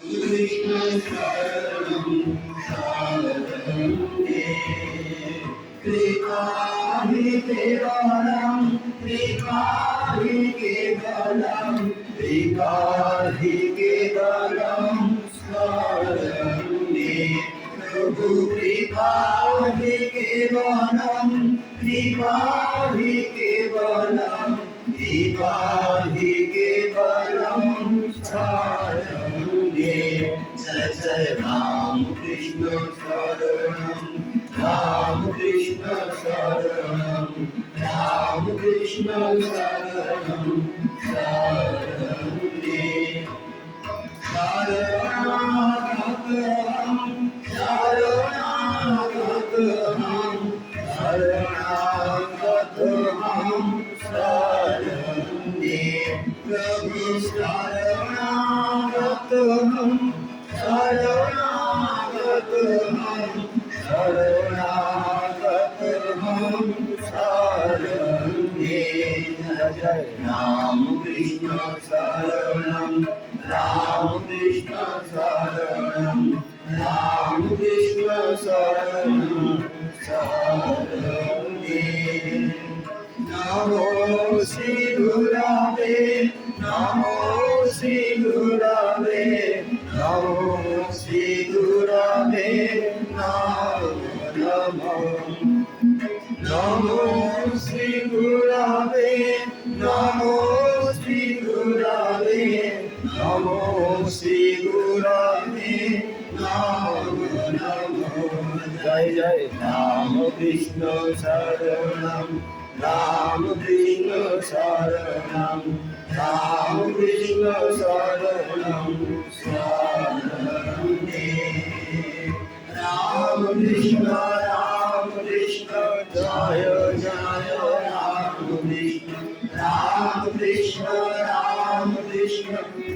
Krishna Sharanam Sharanam Kripāhi Kevalam Kripāhi Kevalam Kripāhi Kevalam Sharanam Prabhu Kripāhi Kevalam Kripāhi Kevalam Kripāhi Kevalam Sharanam Jai Jai Ram Krishna Sharanam Ram Krishna Sharanam Ram Krishna Sharanam Sharanam Sharanam Sharanam Sharanam Sharanam Prabhu Sharanam Sharanam Sharanam Sharanam Jai Ram Krishna Sharanam Ram Krishna Sharanam Ram Krishna Sharanam Sharanam Namo Shri Gurave Namo Shri Gurave Namo Shri Gurave Namo Namo Shri Gurave Namo Shri Gurave Namo Shri Gurave Namo Jai Jai Ram Krishna Sharanam Ram Krishna Sharanam Ram Krishna Sharanam Sharanam Ram Krishna Jaya Jaya Ram Krishna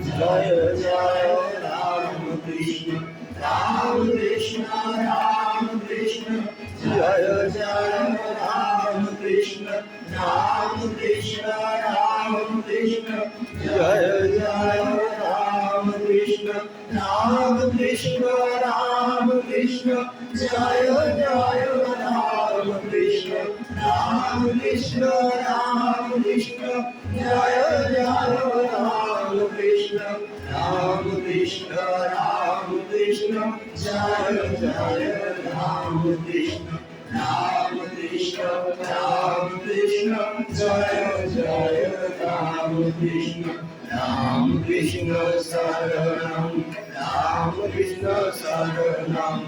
Jaya Jaya Ram Krishna Jaya Jaya Ram Krishna Jaya Jaya Ram Krishna Jaya Jaya Ram Krishna Jaya Jaya Ram Krishna Jaya Jaya Ram Krishna Jaya Jaya Ram Krishna Ram Krishna Sharanam Ram Krishna Sharanam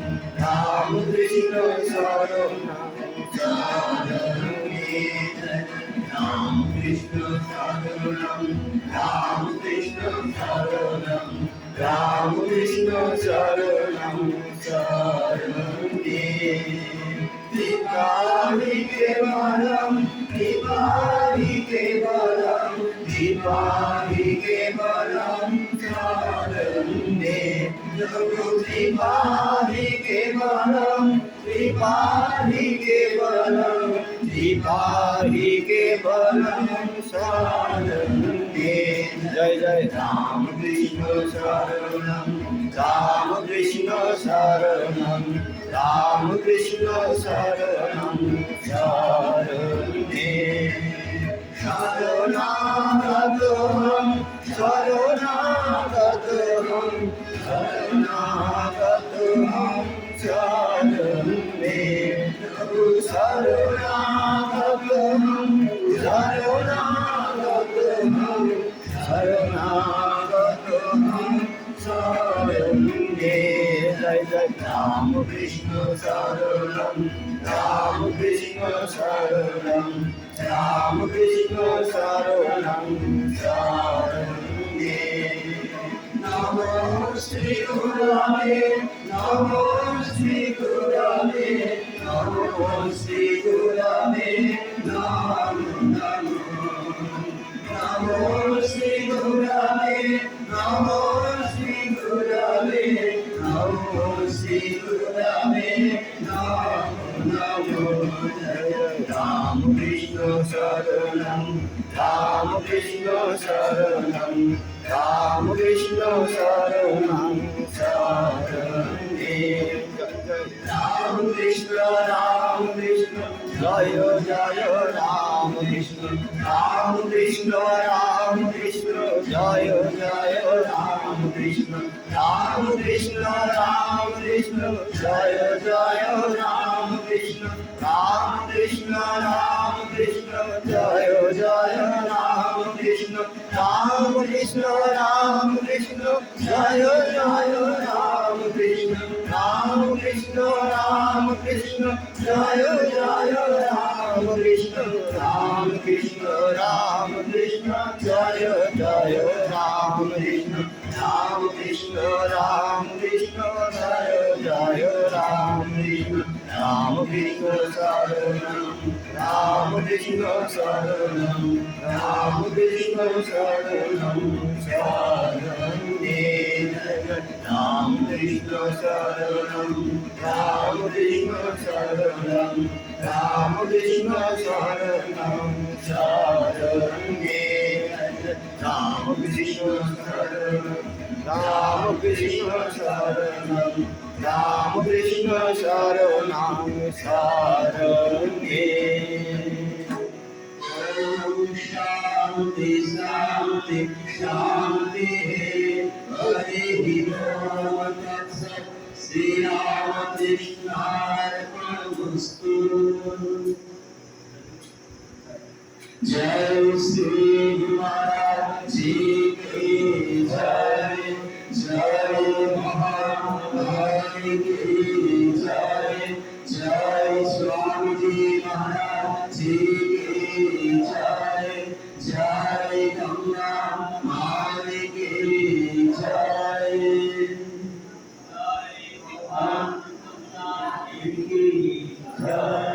Ram Krishna Sharanam Ram Krishna Sharanam Ram Krishna Sharanam Ram Krishna Sharanam Sharanam Kripāhi Kevalam Kripāhi Kevalam Kripāhi Kevalam Sharanam Kripāhi Kevalam Kripāhi Kevalam Kripāhi Kevalam Sharanam Jai Jai Ram Krishna Sharanam Ram Krishna Sharanam Ram Krishna Sharanam Sharanam Sharanagatam Sharanagatam Sharanagatam Sharanam Sharanagatam Sharanagatam Sharanagatam Sharanam Jai Jai Ram Krishna Sharanam Ram Krishna Sharanam Ram Krishna Sharanam Sharanam Namo Shri Gurave Namo Shri Gurave Namo Shri Gurave Namo Shri Gurave Namo Shri Gurave Namo Shri Gurave Namo Ram Krishna Sharanam Ram Krishna Sharanam Ram Krishna Sharanam Ram Krishna Ram Krishna জয় জয় রাম কৃষ্ণ রাম কৃষ্ণ রাম কৃষ্ণ জয় জয় রাম কৃষ্ণ রাম কৃষ্ণ রাম কৃষ্ণ জয় জয় রাম কৃষ্ণ রাম কৃষ্ণ রাম কৃষ্ণ জয় জয় রাম কৃষ্ণ রাম কৃষ্ণ রাম কৃষ্ণ জয় জয় রাম কৃষ্ণ রাম কৃষ্ণ রাম কৃষ্ণ জয় জয় রাম কৃষ্ণ রাম কৃষ্ণ রাম কৃষ্ণ জয় জয় রাম কৃষ্ণ রাম কৃষ্ণ শরণম রাম কৃষ্ণ শরণম রাম কৃষ্ণ শরণম শরণে রাম কৃষ্ণ শরণম রাম কৃষ্ণ শরণম রাম কৃষ্ণ শরণম শরণে রাম কৃষ্ণ শরণম রাম কৃষ্ণ শরণম রাম কৃষ্ণ শরণম শরণে শান্তি শান্তি শান্তি হরে ওম তৎসৎ শ্রী রামকৃষ্ণার্পণমস্তু जय श्री महाराज जी की जय जय महाभारत की जय जय स्वामी जी महाराज जी की जय जय गंगा माता की जय जय